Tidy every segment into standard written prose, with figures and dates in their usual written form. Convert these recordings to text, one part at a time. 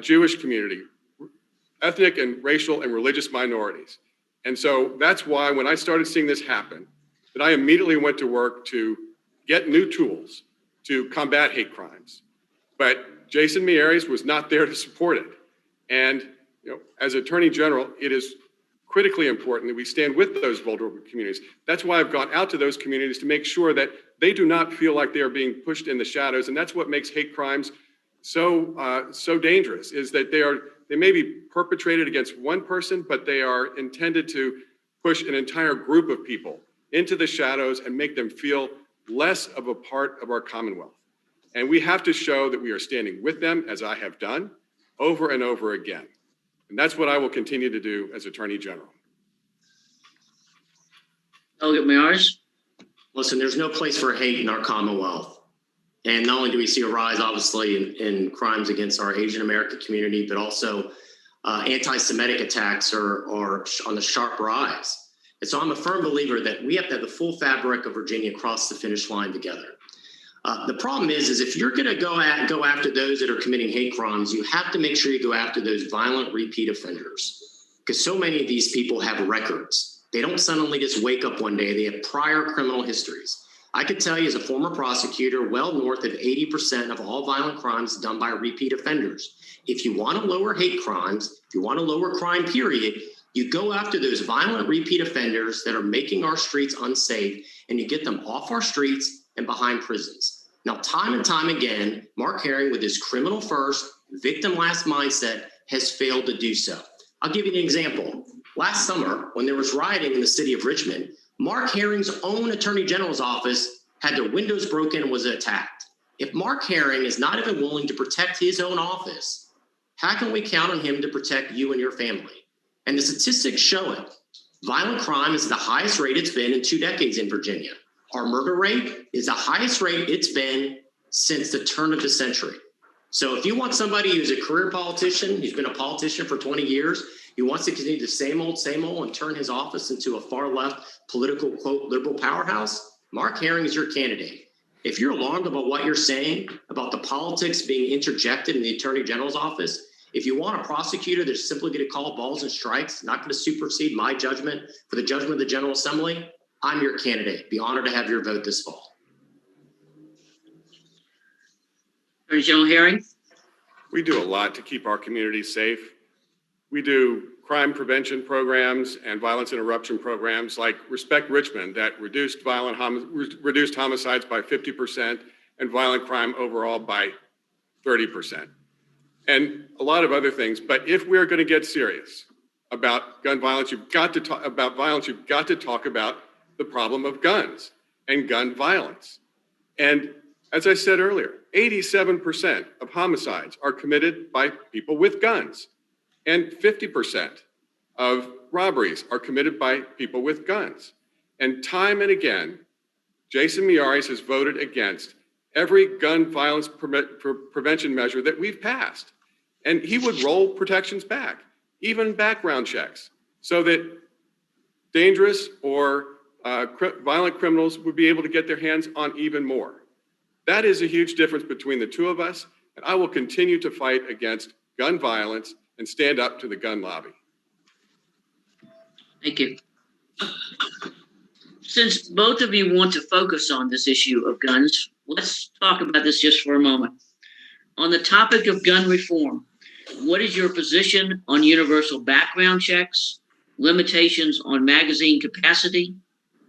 Jewish community, ethnic and racial and religious minorities. And so that's why when I started seeing this happen, that I immediately went to work to get new tools to combat hate crimes. But Jason Miyares was not there to support it. And as Attorney General, it is critically important that we stand with those vulnerable communities. That's why I've gone out to those communities to make sure that they do not feel like they are being pushed in the shadows. And that's what makes hate crimes so dangerous, is that they may be perpetrated against one person, but they are intended to push an entire group of people into the shadows and make them feel less of a part of our Commonwealth. And we have to show that we are standing with them, as I have done over and over again. And that's what I will continue to do as Attorney General. Delegate Miyares. Listen, there's no place for hate in our Commonwealth. And not only do we see a rise, obviously, in crimes against our Asian American community, but also anti-Semitic attacks are on the sharp rise. And so I'm a firm believer that we have to have the full fabric of Virginia cross the finish line together. The problem is if you're going to go after those that are committing hate crimes, you have to make sure you go after those violent repeat offenders, because so many of these people have records. They don't suddenly just wake up one day. They have prior criminal histories. I could tell you as a former prosecutor, well north of 80% of all violent crimes done by repeat offenders. If you want to lower hate crimes, if you want to lower crime, period, you go after those violent repeat offenders that are making our streets unsafe, and you get them off our streets and behind prisons. Now, time and time again, Mark Herring, with his criminal first, victim last mindset, has failed to do so. I'll give you an example. Last summer, when there was rioting in the city of Richmond, Mark Herring's own Attorney General's office had their windows broken and was attacked. If Mark Herring is not even willing to protect his own office, how can we count on him to protect you and your family? And the statistics show it. Violent crime is the highest rate it's been in 2 decades in Virginia. Our murder rate is the highest rate it's been since the turn of the century. So if you want somebody who's a career politician, who's been a politician for 20 years, he wants to continue the same old, and turn his office into a far left political, quote, liberal powerhouse, Mark Herring is your candidate. If you're alarmed about what you're saying, about the politics being interjected in the Attorney General's office, if you want a prosecutor that's simply going to call balls and strikes, not going to supersede my judgment for the judgment of the General Assembly, I'm your candidate. Be honored to have your vote this fall. Attorney General Herring. We do a lot to keep our communities safe. We do crime prevention programs and violence interruption programs like Respect Richmond that reduced homicides by 50% and violent crime overall by 30%. And a lot of other things. But if we're going to get serious about gun violence, you've got to talk about violence. You've got to talk about the problem of guns and gun violence. And as I said earlier, 87% of homicides are committed by people with guns, and 50% of robberies are committed by people with guns. And time and again, Jason Miyares has voted against every gun violence prevention measure that we've passed. And he would roll protections back, even background checks, so that dangerous or violent criminals would be able to get their hands on even more. That is a huge difference between the two of us, and I will continue to fight against gun violence and stand up to the gun lobby. Thank you. Since both of you want to focus on this issue of guns, let's talk about this just for a moment. On the topic of gun reform, what is your position on universal background checks, limitations on magazine capacity,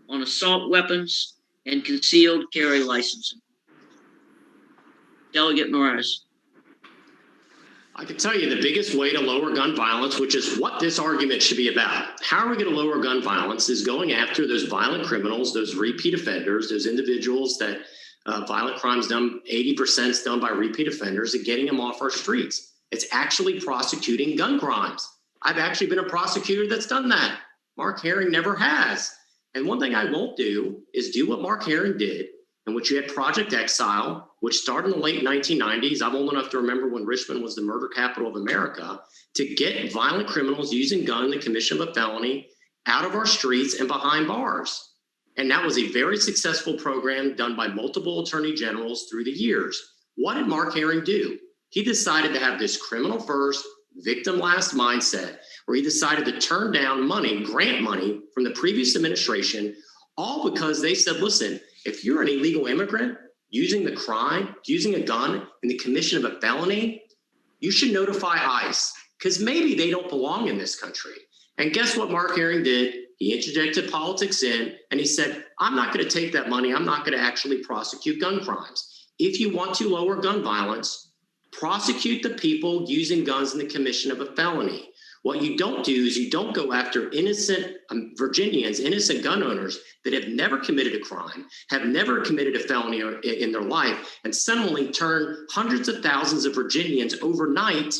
on assault weapons, and concealed carry licensing? Delegate Miyares. I can tell you the biggest way to lower gun violence, which is what this argument should be about. How are we going to lower gun violence is going after those violent criminals, those repeat offenders, those individuals that violent crimes done, 80% is done by repeat offenders, and getting them off our streets. It's actually prosecuting gun crimes. I've actually been a prosecutor that's done that. Mark Herring never has. And one thing I won't do is do what Mark Herring did, in which you had Project Exile, which started in the late 1990s. I'm old enough to remember when Richmond was the murder capital of America, to get violent criminals using gun in the commission of a felony out of our streets and behind bars. And that was a very successful program done by multiple attorney generals through the years. What did Mark Herring do? He decided to have this criminal first, victim last mindset, where he decided to turn down money, grant money from the previous administration, all because they said, listen, if you're an illegal immigrant using the crime, using a gun in the commission of a felony, you should notify ICE because maybe they don't belong in this country. And guess what Mark Herring did? He interjected politics in and he said, I'm not going to take that money. I'm not going to actually prosecute gun crimes. If you want to lower gun violence, prosecute the people using guns in the commission of a felony. What you don't do is you don't go after innocent Virginians, innocent gun owners that have never committed a crime, have never committed a felony in their life, and suddenly turn hundreds of thousands of Virginians overnight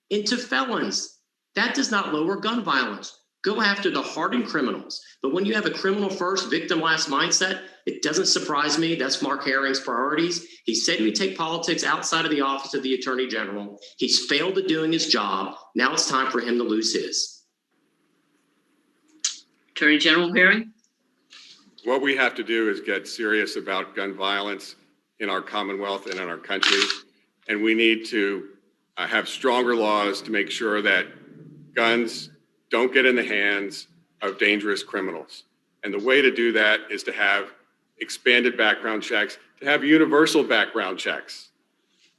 into felons. That does not lower gun violence. Go after the hardened criminals. But when you have a criminal first, victim last mindset, it doesn't surprise me. That's Mark Herring's priorities. He said he would take politics outside of the office of the Attorney General. He's failed at doing his job. Now it's time for him to lose his. Attorney General Herring? What we have to do is get serious about gun violence in our Commonwealth and in our country. And we need to have stronger laws to make sure that guns don't get in the hands of dangerous criminals. And the way to do that is to have expanded background checks, to have universal background checks.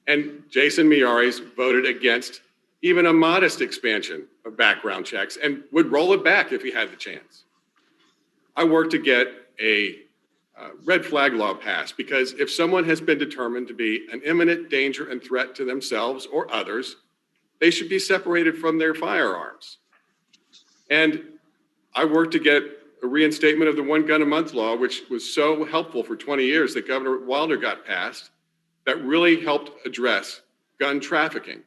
And Jason Miyares voted against even a modest expansion of background checks and would roll it back if he had the chance. I worked to get a red flag law passed because if someone has been determined to be an imminent danger and threat to themselves or others, they should be separated from their firearms. And I worked to get a reinstatement of the 1 gun a month law, which was so helpful for 20 years that Governor Wilder got passed, that really helped address gun trafficking.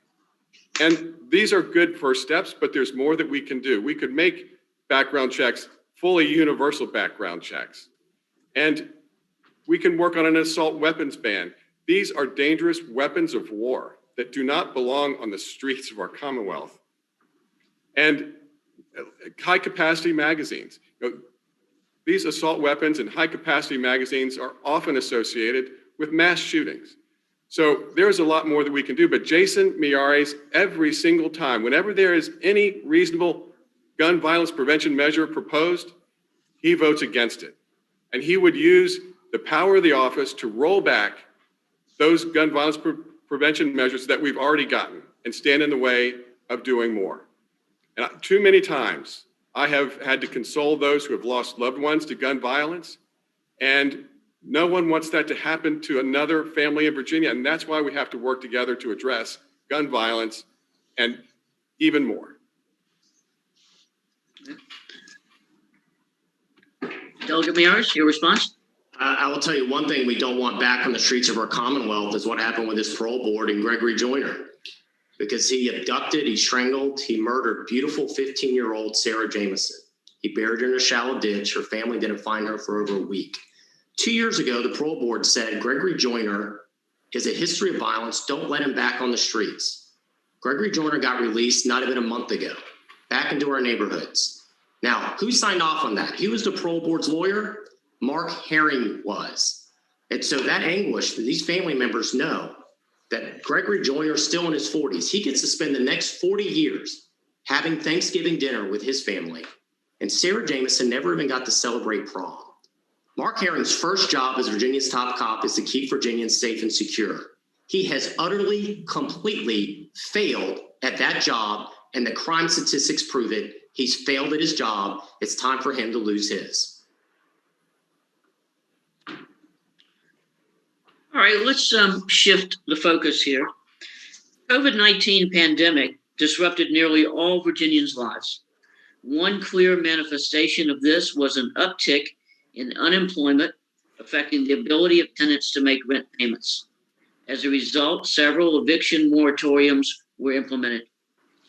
And these are good first steps, but there's more that we can do. We could make background checks fully universal background checks. And we can work on an assault weapons ban. These are dangerous weapons of war that do not belong on the streets of our Commonwealth. And high capacity magazines. These assault weapons and high capacity magazines are often associated with mass shootings. So there's a lot more that we can do, but Jason Miyares, every single time, whenever there is any reasonable gun violence prevention measure proposed, he votes against it. And he would use the power of the office to roll back those gun violence prevention measures that we've already gotten and stand in the way of doing more. And too many times, I have had to console those who have lost loved ones to gun violence, and no one wants that to happen to another family in Virginia, and that's why we have to work together to address gun violence and even more. Delegate Miyares, your response? I will tell you one thing we don't want back on the streets of our Commonwealth is what happened with this parole board and Gregory Joyner. Because he abducted, he strangled, he murdered beautiful 15-year-old Sarah Jamison. He buried her in a shallow ditch. Her family didn't find her for over a week. 2 years ago, the parole board said Gregory Joyner is a history of violence. Don't let him back on the streets. Gregory Joyner got released not even a month ago, back into our neighborhoods. Now, who signed off on that? He was the parole board's lawyer. Mark Herring was. And so that anguish that these family members know that Gregory Joyner is still in his 40s. He gets to spend the next 40 years having Thanksgiving dinner with his family. And Sarah Jamison never even got to celebrate prom. Mark Herring's first job as Virginia's top cop is to keep Virginians safe and secure. He has utterly, completely failed at that job, and the crime statistics prove it. He's failed at his job. It's time for him to lose his. All right, let's shift the focus here. COVID-19 pandemic disrupted nearly all Virginians' lives. One clear manifestation of this was an uptick in unemployment, affecting the ability of tenants to make rent payments. As a result, several eviction moratoriums were implemented.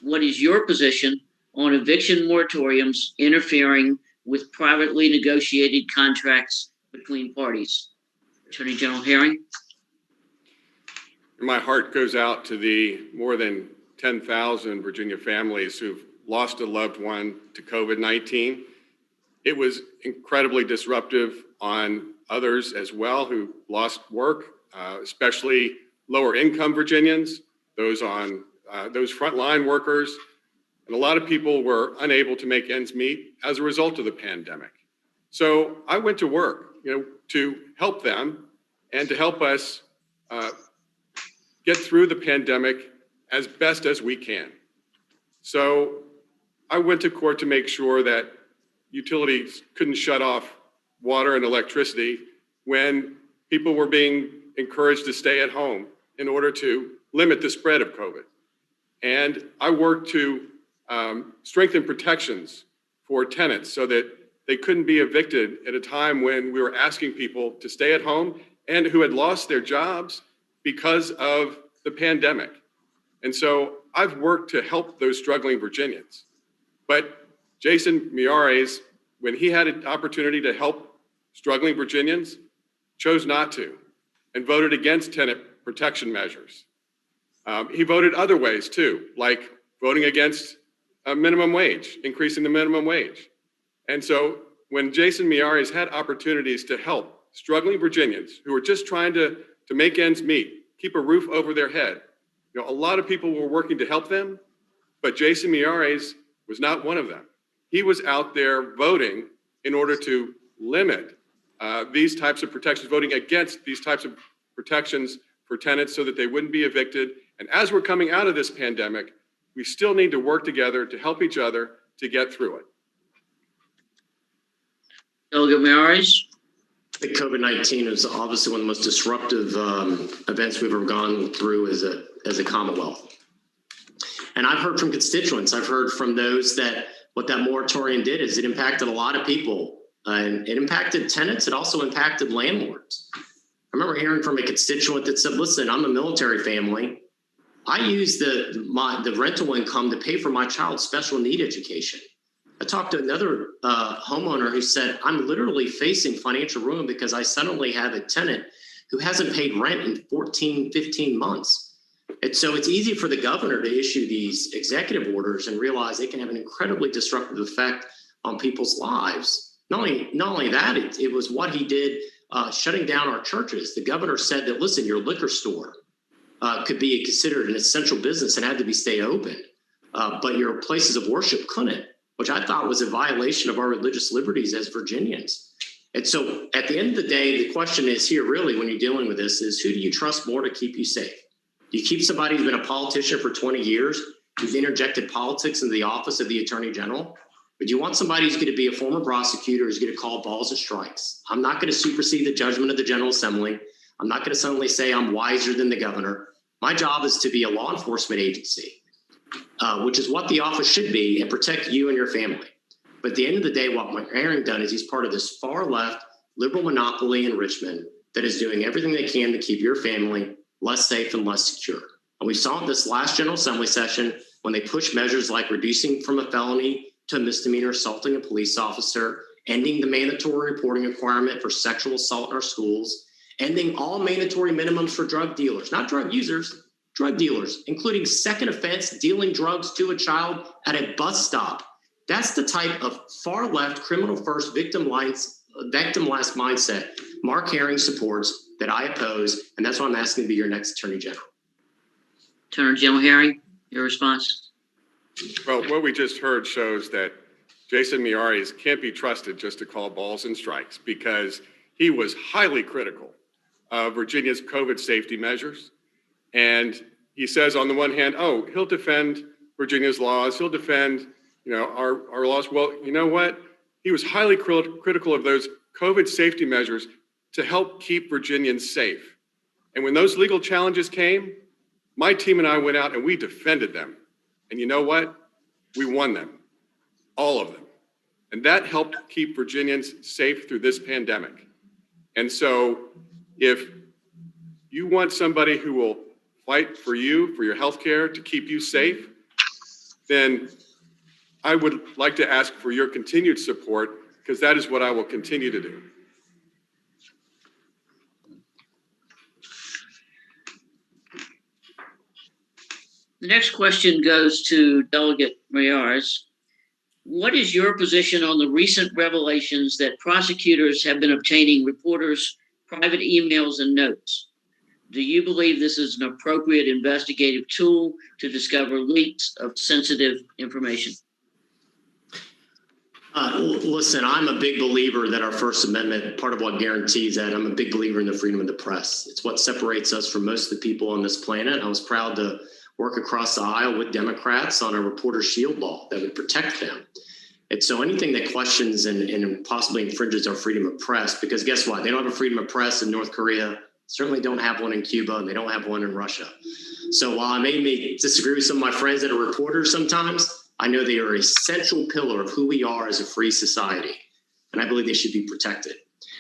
What is your position on eviction moratoriums interfering with privately negotiated contracts between parties? Attorney General Herring. My heart goes out to the more than 10,000 Virginia families who've lost a loved one to COVID-19. It was incredibly disruptive on others as well who lost work, especially lower income Virginians. those frontline workers, and a lot of people were unable to make ends meet as a result of the pandemic. So I went to work, to help them and to help us get through the pandemic as best as we can. So I went to court to make sure that utilities couldn't shut off water and electricity when people were being encouraged to stay at home in order to limit the spread of COVID. And I worked to strengthen protections for tenants so that they couldn't be evicted at a time when we were asking people to stay at home and who had lost their jobs because of the pandemic. And so I've worked to help those struggling Virginians. But Jason Miyares, when he had an opportunity to help struggling Virginians, chose not to and voted against tenant protection measures. He voted other ways too, like voting against a minimum wage, increasing the minimum wage. And so when Jason Miyares had opportunities to help struggling Virginians who were just trying to make ends meet, keep a roof over their head, a lot of people were working to help them, but Jason Miyares was not one of them. He was out there voting in order to limit these types of protections, voting against these types of protections for tenants so that they wouldn't be evicted. And as we're coming out of this pandemic, we still need to work together to help each other to get through it. Delegate Miyares? I think COVID-19 is obviously one of the most disruptive events we've ever gone through as a Commonwealth. And I've heard from constituents, I've heard from those that what that moratorium did is it impacted a lot of people. And it impacted tenants, it also impacted landlords. I remember hearing from a constituent that said, listen, I'm a military family. I use the rental income to pay for my child's special need education. I talked to another homeowner who said, I'm literally facing financial ruin because I suddenly have a tenant who hasn't paid rent in 14, 15 months. And so it's easy for the governor to issue these executive orders and realize they can have an incredibly disruptive effect on people's lives. Not only that, it was what he did shutting down our churches. The governor said that, listen, your liquor store could be considered an essential business and had to be stay open, but your places of worship couldn't, which I thought was a violation of our religious liberties as Virginians. And so at the end of the day, the question is here really when you're dealing with this is who do you trust more to keep you safe? Do you keep somebody who's been a politician for 20 years, who's interjected politics into the office of the Attorney General? But you want somebody who's going to be a former prosecutor who's going to call balls and strikes. I'm not going to supersede the judgment of the General Assembly. I'm not going to suddenly say I'm wiser than the governor. My job is to be a law enforcement agency, which is what the office should be, and protect you and your family. But at the end of the day, what Aaron done is he's part of this far left liberal monopoly in Richmond that is doing everything they can to keep your family less safe and less secure. And we saw it this last General Assembly session when they pushed measures like reducing from a felony to a misdemeanor assaulting a police officer, ending the mandatory reporting requirement for sexual assault in our schools, ending all mandatory minimums for drug dealers, not drug users, drug dealers, including second offense dealing drugs to a child at a bus stop. That's the type of far left criminal first victim last mindset Mark Herring supports that I oppose, and that's why I'm asking to be your next Attorney General. Attorney General Herring, your response? Well, what we just heard shows that Jason Miyares can't be trusted just to call balls and strikes because he was highly critical of Virginia's COVID safety measures. And he says on the one hand, oh, he'll defend Virginia's laws, he'll defend our laws. Well, you know what? He was highly critical of those COVID safety measures to help keep Virginians safe. And when those legal challenges came, my team and I went out and we defended them. And you know what? We won them, all of them. And that helped keep Virginians safe through this pandemic. And so if you want somebody who will fight for you, for your health care, to keep you safe, then I would like to ask for your continued support because that is what I will continue to do. The next question goes to Delegate Miyares. What is your position on the recent revelations that prosecutors have been obtaining reporters' private emails and notes? Do you believe this is an appropriate investigative tool to discover leaks of sensitive information? Listen, I'm a big believer that our First Amendment, part of what guarantees that, I'm a big believer in the freedom of the press. It's what separates us from most of the people on this planet. I was proud to work across the aisle with Democrats on a reporter shield law that would protect them. And so anything that questions and possibly infringes our freedom of press, because guess what? They don't have a freedom of press in North Korea, certainly don't have one in Cuba, and they don't have one in Russia. So while I may disagree with some of my friends that are reporters sometimes, I know they are a central pillar of who we are as a free society, and I believe they should be protected.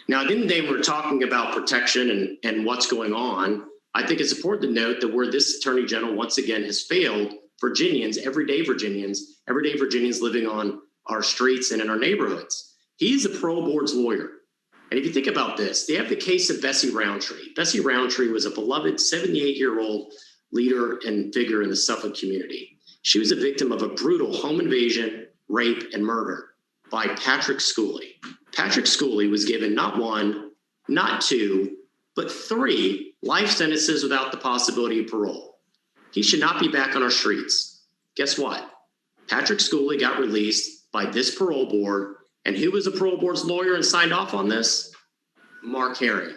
Now, at the end of the day, we're talking about protection and what's going on. I think it's important to note that where this Attorney General once again has failed Virginians, everyday Virginians living on our streets and in our neighborhoods. He's a parole board's lawyer. And if you think about this, they have the case of Bessie Roundtree. Bessie Roundtree was a beloved 78-year-old leader and figure in the Suffolk community. She was a victim of a brutal home invasion, rape, and murder by Patrick Schooley. Patrick Schooley was given not one, not two, but 3 life sentences without the possibility of parole. He should not be back on our streets. Guess what? Patrick Schooley got released by this parole board, and who was the parole board's lawyer and signed off on this? Mark Herring.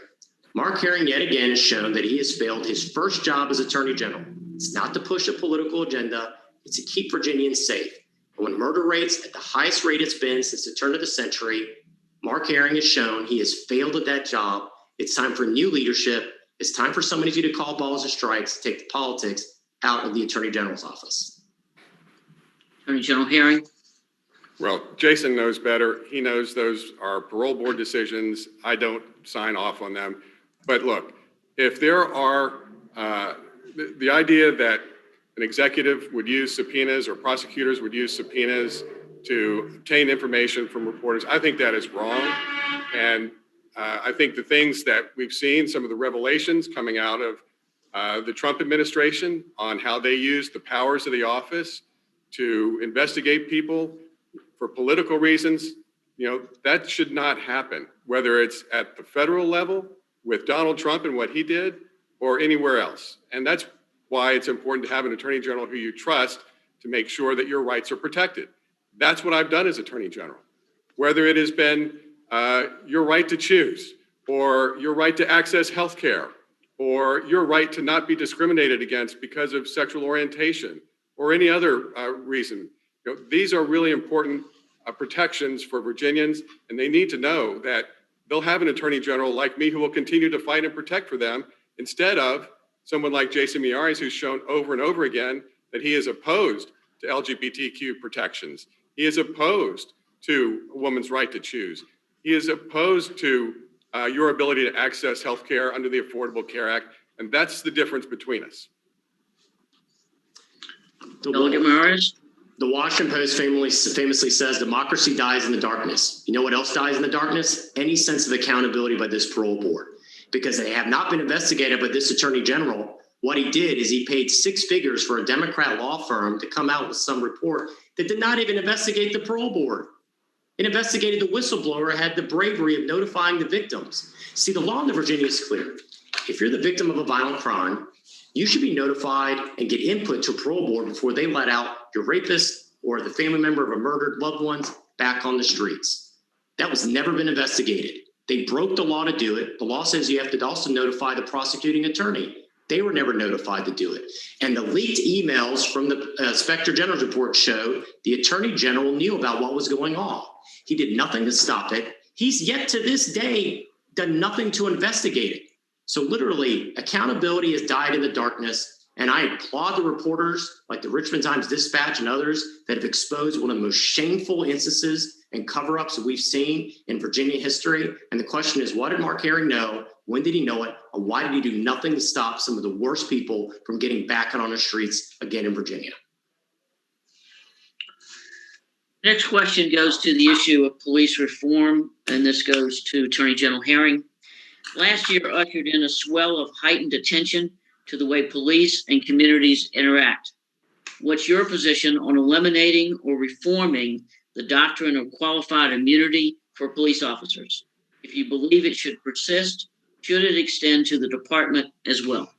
Mark Herring yet again has shown that he has failed his first job as Attorney General. It's not to push a political agenda, it's to keep Virginians safe. And when murder rates at the highest rate it's been since the turn of the century, Mark Herring has shown he has failed at that job. It's time for new leadership. It's time for somebody to call balls and strikes, take the politics out of the Attorney General's office. Attorney General Herring. Well, Jason knows better. He knows those are parole board decisions. I don't sign off on them. But look, if there are the idea that an executive would use subpoenas or prosecutors would use subpoenas to obtain information from reporters, I think that is wrong. And I think the things that we've seen, some of the revelations coming out of the Trump administration on how they use the powers of the office to investigate people for political reasons, that should not happen, whether it's at the federal level with Donald Trump and what he did or anywhere else. And that's why it's important to have an Attorney General who you trust to make sure that your rights are protected. That's what I've done as Attorney General. Whether it has been your right to choose, or your right to access health care, or your right to not be discriminated against because of sexual orientation, or any other reason. These are really important protections for Virginians, and they need to know that they'll have an Attorney General like me who will continue to fight and protect for them, instead of someone like Jason Miyares, who's shown over and over again that he is opposed to LGBTQ protections. He is opposed to a woman's right to choose. He is opposed to your ability to access health care under the Affordable Care Act, and that's the difference between us. Delegate Miyares. The Washington Post famously says democracy dies in the darkness. You know what else dies in the darkness? Any sense of accountability by this parole board. Because they have not been investigated by this Attorney General. What he did is he paid 6 figures for a Democrat law firm to come out with some report that did not even investigate the parole board. It investigated the whistleblower, had the bravery of notifying the victims. See, the law in Virginia is clear. If you're the victim of a violent crime, you should be notified and get input to a parole board before they let out your rapist or the family member of a murdered loved one back on the streets. That was never been investigated. They broke the law to do it. The law says you have to also notify the prosecuting attorney. They were never notified to do it. And the leaked emails from the Inspector General's report showed the Attorney General knew about what was going on. He did nothing to stop it. He's yet to this day done nothing to investigate it. So literally, accountability has died in the darkness. And I applaud the reporters like the Richmond Times-Dispatch and others that have exposed one of the most shameful instances and cover-ups that we've seen in Virginia history. And the question is, what did Mark Herring know? When did he know it? And why did he do nothing to stop some of the worst people from getting back on the streets again in Virginia? Next question goes to the issue of police reform, and this goes to Attorney General Herring. Last year ushered in a swell of heightened attention to the way police and communities interact. What's your position on eliminating or reforming the doctrine of qualified immunity for police officers? If you believe it should persist, should it extend to the department as well?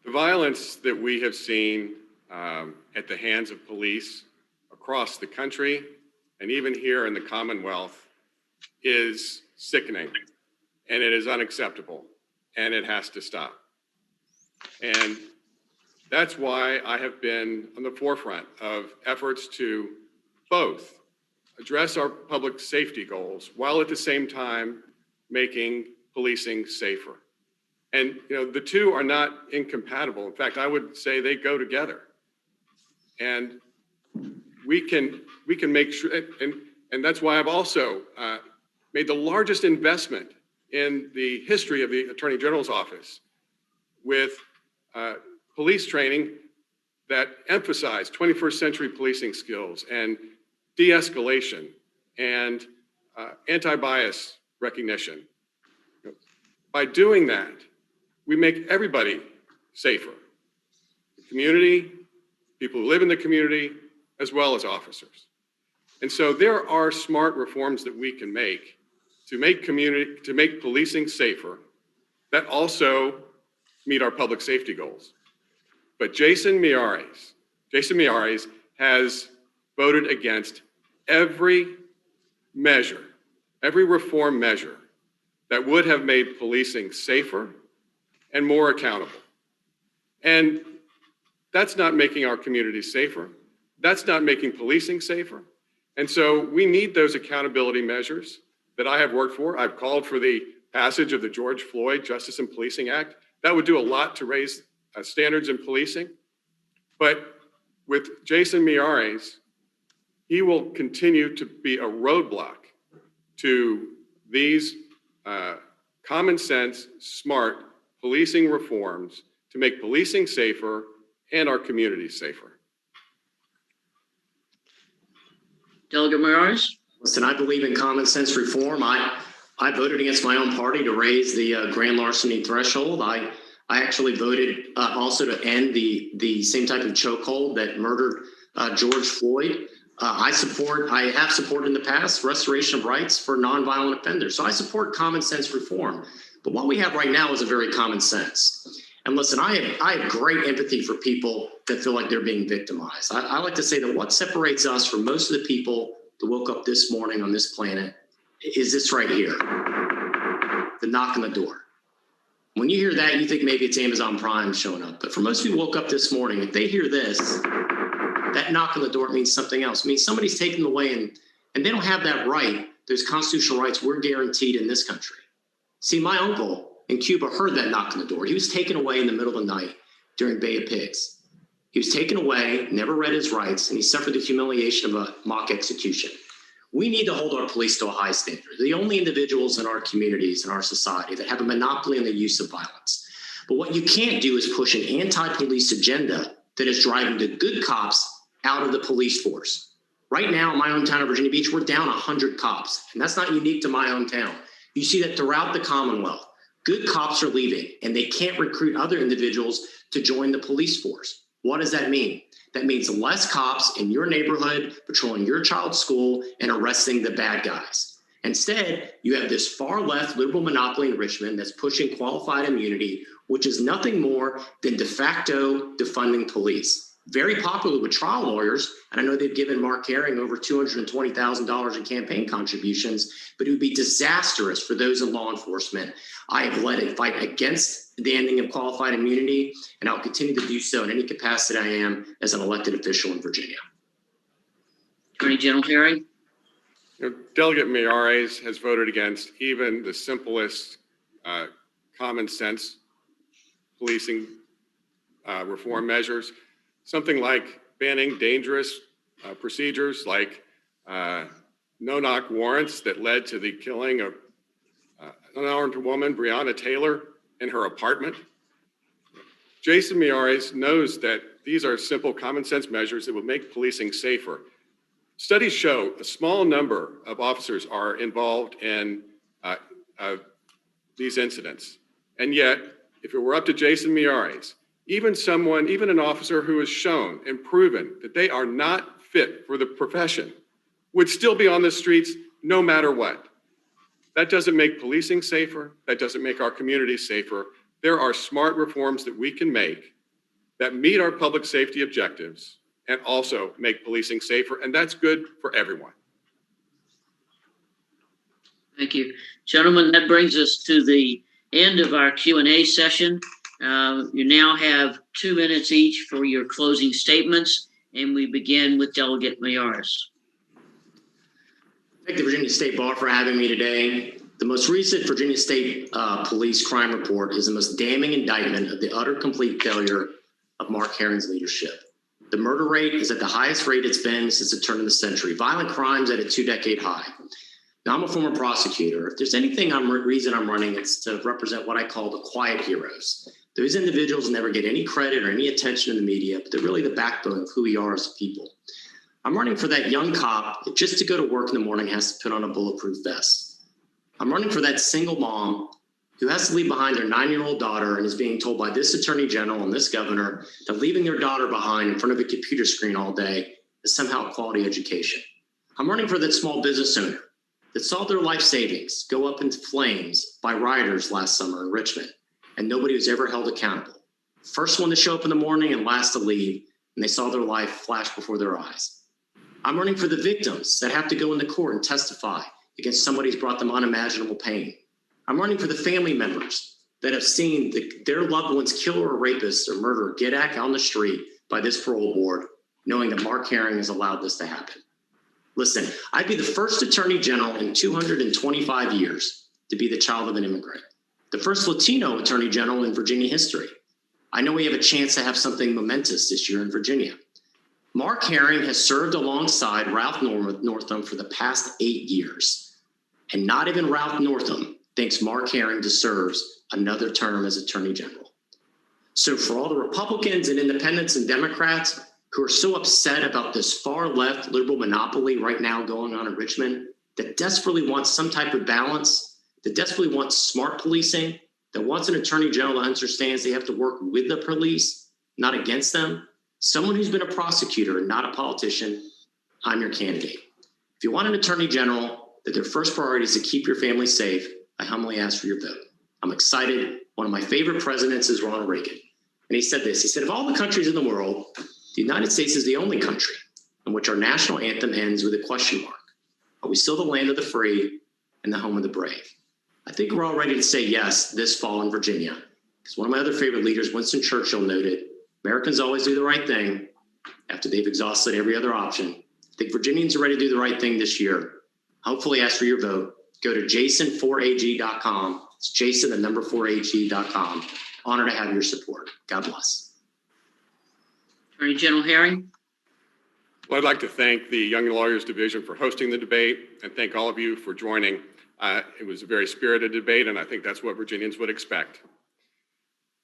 The violence that we have seen at the hands of police across the country and even here in the Commonwealth is sickening, and it is unacceptable, and it has to stop. And that's why I have been on the forefront of efforts to both address our public safety goals while at the same time making policing safer. And the two are not incompatible. In fact, I would say they go together. And we can make sure, and that's why I've also made the largest investment in the history of the Attorney General's office with police training that emphasize 21st century policing skills and de-escalation and anti-bias recognition. By doing that, we make everybody safer. The community, people who live in the community, as well as officers. And so there are smart reforms that we can make to make policing safer that also meet our public safety goals. But Jason Miyares has voted against every measure, every reform measure that would have made policing safer and more accountable. And that's not making our communities safer. That's not making policing safer. And so we need those accountability measures that I have worked for. I've called for the passage of the George Floyd Justice and Policing Act. That would do a lot to raise standards in policing. But with Jason Miyares, he will continue to be a roadblock to these common sense, smart policing reforms to make policing safer and our communities safer. Delegate Miyares? Listen, I believe in common sense reform. I voted against my own party to raise the grand larceny threshold. I actually voted also to end the same type of chokehold that murdered George Floyd. I have supported in the past restoration of rights for nonviolent offenders. So I support common sense reform. But what we have right now is a very common sense. And listen, I have great empathy for people that feel like they're being victimized. I like to say that what separates us from most of the people that woke up this morning on this planet is this right here, the knock on the door. When you hear that, you think maybe it's Amazon Prime showing up. But for most people who woke up this morning, if they hear this, that knock on the door means something else. It means somebody's taken away and they don't have that right, those constitutional rights we're guaranteed in this country. See, my uncle in Cuba heard that knock on the door. He was taken away in the middle of the night during Bay of Pigs. He was taken away, never read his rights, and he suffered the humiliation of a mock execution. We need to hold our police to a high standard. They're the only individuals in our communities and our society that have a monopoly on the use of violence. But what you can't do is push an anti-police agenda that is driving the good cops out of the police force. Right now, in my own town of Virginia Beach, we're down 100 cops, and that's not unique to my own town. You see that throughout the Commonwealth. Good cops are leaving, and they can't recruit other individuals to join the police force. What does that mean? That means less cops in your neighborhood patrolling your child's school and arresting the bad guys. Instead, you have this far left liberal monopoly in Richmond that's pushing qualified immunity, which is nothing more than de facto defunding police. Very popular with trial lawyers, and I know they've given Mark Herring over $220,000 in campaign contributions, but it would be disastrous for those in law enforcement. I have led a fight against the ending of qualified immunity, and I'll continue to do so in any capacity I am as an elected official in Virginia. Attorney General Herring? Delegate Miyares has voted against even the simplest common sense policing reform measures. Something like banning dangerous procedures like no-knock warrants that led to the killing of an unarmed woman, Breonna Taylor, in her apartment. Jason Miyares knows that these are simple common sense measures that will make policing safer. Studies show a small number of officers are involved in these incidents. And yet, if it were up to Jason Miyares, even an officer who has shown and proven that they are not fit for the profession would still be on the streets no matter what. That doesn't make policing safer. That doesn't make our communities safer. There are smart reforms that we can make that meet our public safety objectives and also make policing safer, and that's good for everyone. Thank you. Gentlemen, that brings us to the end of our Q&A session. You now have 2 minutes each for your closing statements, and we begin with Delegate Miyares. Thank the Virginia State Bar for having me today. The most recent Virginia State Police crime report is the most damning indictment of the utter complete failure of Mark Herring's leadership. The murder rate is at the highest rate it's been since the turn of the century. Violent crimes at a 2-decade high. Now, I'm a former prosecutor. If there's anything reason I'm running, it's to represent what I call the quiet heroes. Those individuals never get any credit or any attention in the media, but they're really the backbone of who we are as people. I'm running for that young cop that just to go to work in the morning has to put on a bulletproof vest. I'm running for that single mom who has to leave behind their 9-year-old daughter and is being told by this attorney general and this governor that leaving their daughter behind in front of a computer screen all day is somehow a quality education. I'm running for that small business owner that saw their life savings go up into flames by rioters last summer in Richmond, and nobody was ever held accountable. First one to show up in the morning and last to leave, and they saw their life flash before their eyes. I'm running for the victims that have to go into court and testify against somebody who's brought them unimaginable pain. I'm running for the family members that have seen their loved ones killer or rapist or murderer get out on the street by this parole board, knowing that Mark Herring has allowed this to happen. Listen, I'd be the first attorney general in 225 years to be the child of an immigrant, the first Latino attorney general in Virginia history. I know we have a chance to have something momentous this year in Virginia. Mark Herring has served alongside Ralph Northam for the past 8 years, and not even Ralph Northam thinks Mark Herring deserves another term as attorney general. So for all the Republicans and independents and Democrats who are so upset about this far left liberal monopoly right now going on in Richmond, that desperately wants some type of balance, that desperately wants smart policing, that wants an attorney general that understands they have to work with the police, not against them, someone who's been a prosecutor and not a politician, I'm your candidate. If you want an attorney general that their first priority is to keep your family safe, I humbly ask for your vote. I'm excited. One of my favorite presidents is Ronald Reagan. And he said this, he said, of all the countries in the world, the United States is the only country in which our national anthem ends with a question mark. Are we still the land of the free and the home of the brave? I think we're all ready to say yes this fall in Virginia. Because one of my other favorite leaders, Winston Churchill, noted, Americans always do the right thing after they've exhausted every other option. I think Virginians are ready to do the right thing this year. Hopefully ask for your vote. Go to jason4ag.com. It's Jason, the number 4ag.com. Honored to have your support. God bless. Attorney General Herring. Well, I'd like to thank the Young Lawyers Division for hosting the debate and thank all of you for joining. It was a very spirited debate, and I think that's what Virginians would expect.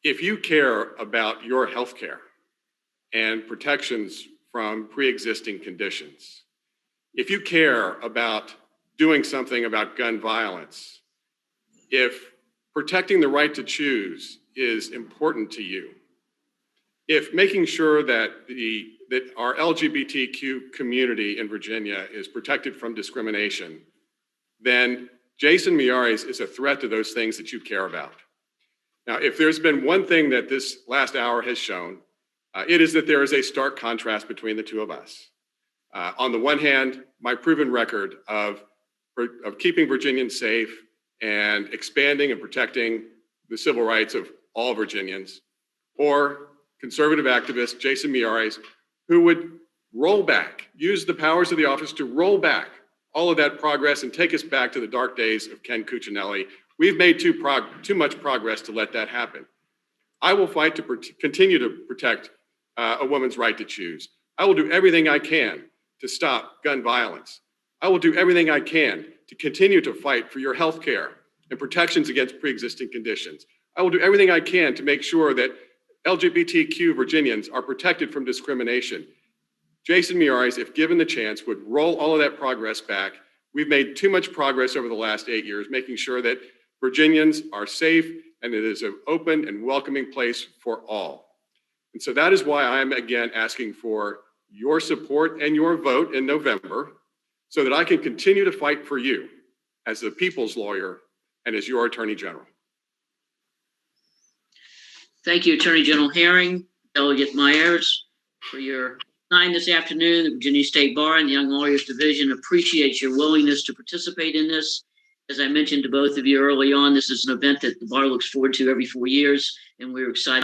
If you care about your health care and protections from pre-existing conditions, if you care about doing something about gun violence, if protecting the right to choose is important to you, if making sure that our LGBTQ community in Virginia is protected from discrimination, then Jason Miyares is a threat to those things that you care about. Now, if there's been one thing that this last hour has shown, it is that there is a stark contrast between the two of us. On the one hand, my proven record of keeping Virginians safe and expanding and protecting the civil rights of all Virginians, or conservative activist Jason Miyares, who would roll back, use the powers of the office to roll back all of that progress and take us back to the dark days of Ken Cuccinelli. We've made too much progress to let that happen. I will fight to continue to protect a woman's right to choose. I will do everything I can to stop gun violence. I will do everything I can to continue to fight for your health care and protections against pre-existing conditions. I will do everything I can to make sure that LGBTQ Virginians are protected from discrimination. Jason Miyares, if given the chance, would roll all of that progress back. We've made too much progress over the last 8 years, making sure that Virginians are safe and it is an open and welcoming place for all. And so that is why I'm again asking for your support and your vote in November so that I can continue to fight for you, as the people's lawyer and as your Attorney General. Thank you, Attorney General Herring, Delegate Myers, for your time this afternoon. The Virginia State Bar and the Young Lawyers Division appreciates your willingness to participate in this. As I mentioned to both of you early on, this is an event that the bar looks forward to every 4 years, and we're excited